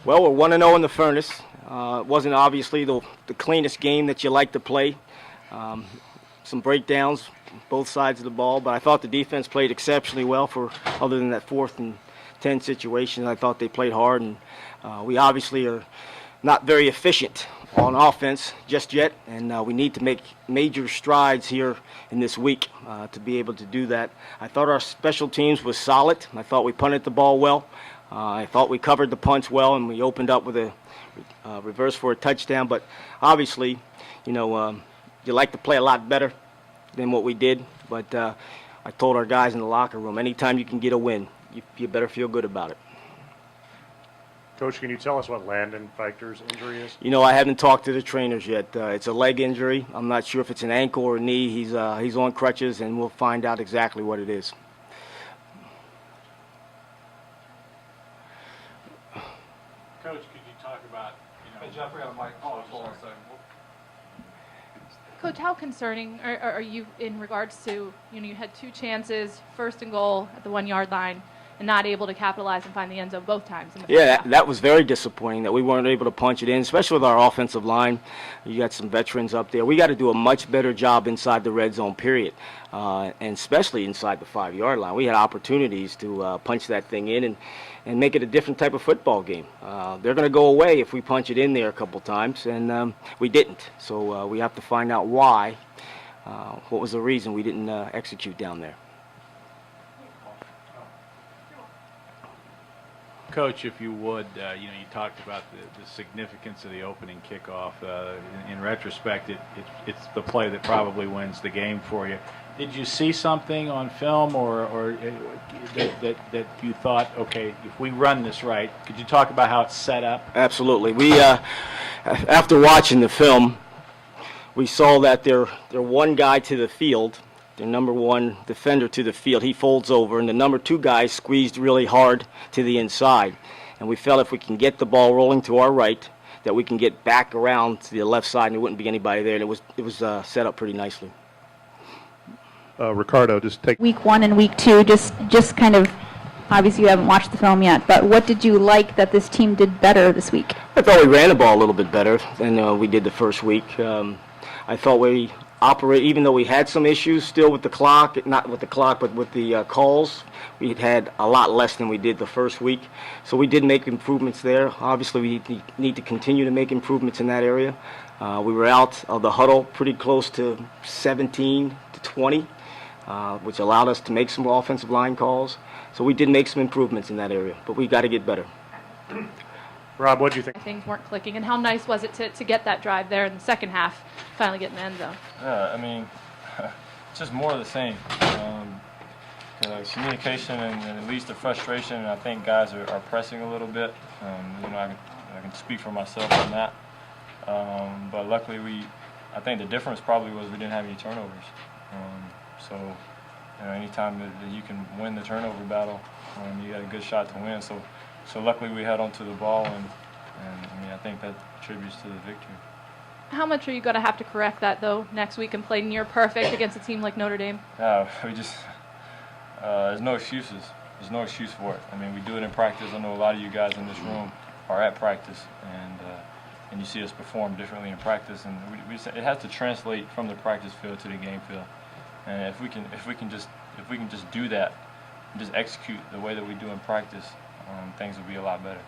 Well, we're 1-0 in the Furnace. It wasn't obviously the cleanest game that you like to play. Some breakdowns, both sides of the ball, but I thought the defense played exceptionally well for, other than that 4th and 10 situation. I thought they played hard, and we obviously are not very efficient on offense just yet, and we need to make major strides here in this week to be able to do that. I thought our special teams was solid. I thought we punted the ball well. I thought we covered the punts well, and we opened up with a reverse for a touchdown. But obviously, you know, you like to play a lot better than what we did. But I told our guys in the locker room, anytime you can get a win, you better feel good about it. Coach, can you tell us what Landon Feichter's injury is? You know, I haven't talked to the trainers yet. It's a leg injury. I'm not sure if it's an ankle or a knee. He's on crutches, and we'll find out exactly what it is. Coach, could you talk about, Hey, Jeff, we got a mic. Oh, hold on a second. Coach, how concerning are you in regards to, you had 2 chances, 1st and goal at the 1-yard line, and not able to capitalize and find the end zone both times in the first half? That was very disappointing that we weren't able to punch it in, especially with our offensive line. You got some veterans up there. We got to do a much better job inside the red zone, period, and especially inside the 5-yard line. We had opportunities to punch that thing in and make it a different type of football game. They're going to go away if we punch it in there a couple times, and we didn't. So we have to find out why. What was the reason we didn't execute down there? Coach, if you would, you talked about the significance of the opening kickoff. In retrospect, it's the play that probably wins the game for you. Did you see something on film or that you thought, okay, if we run this right, could you talk about how it's set up? Absolutely. We, after watching the film, we saw that they're one guy to the field, their number 1 defender to the field. He folds over, and the number 2 guy squeezed really hard to the inside. And we felt if we can get the ball rolling to our right, that we can get back around to the left side, and there wouldn't be anybody there. And it was set up pretty nicely. Ricardo, just take Week 1 and week 2, just kind of, obviously you haven't watched the film yet, but what did you like that this team did better this week? I thought we ran the ball a little bit better than we did the first week. I thought we operate, even though we had some issues still with the clock, not with the clock, but with the calls, we had a lot less than we did the first week. So we did make improvements there. Obviously, we need to continue to make improvements in that area. We were out of the huddle pretty close to 17 to 20, which allowed us to make some offensive line calls. So we did make some improvements in that area, but we got to get better. Rob, what do you think? Things weren't clicking, and how nice was it to get that drive there in the second half, finally get in the end zone? Yeah, I mean, it's just more of the same. Communication and at least the frustration, and I think guys are pressing a little bit. I can speak for myself on that. But luckily, I think the difference probably was we didn't have any turnovers. Anytime that you can win the turnover battle, you got a good shot to win. So luckily we held onto the ball, and I think that contributes to the victory. How much are you going to have to correct that, though, next week and play near perfect against a team like Notre Dame? There's no excuses. There's no excuse for it. I mean, we do it in practice. I know a lot of you guys in this room are at practice, and you see us perform differently in practice, and it has to translate from the practice field to the game field. And if we can just do that, and just execute the way that we do in practice, things will be a lot better.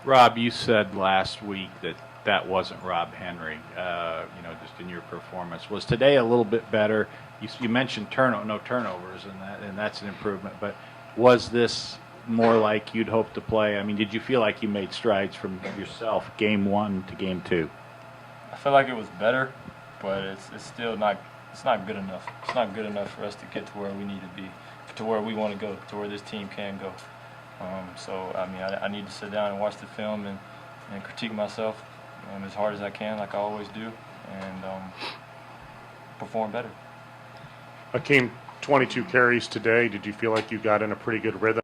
Rob, you said last week that wasn't Rob Henry, just in your performance. Was today a little bit better? You mentioned no turnovers, and that's an improvement. But was this more like you'd hoped to play? I mean, did you feel like you made strides from yourself game 1 to game 2? I feel like it was better, but it's still not. It's not good enough. It's not good enough for us to get to where we need to be, to where we want to go, to where this team can go. I need to sit down and watch the film and critique myself as hard as I can, like I always do, and perform better. Akeem, 22 carries today. Did you feel like you got in a pretty good rhythm?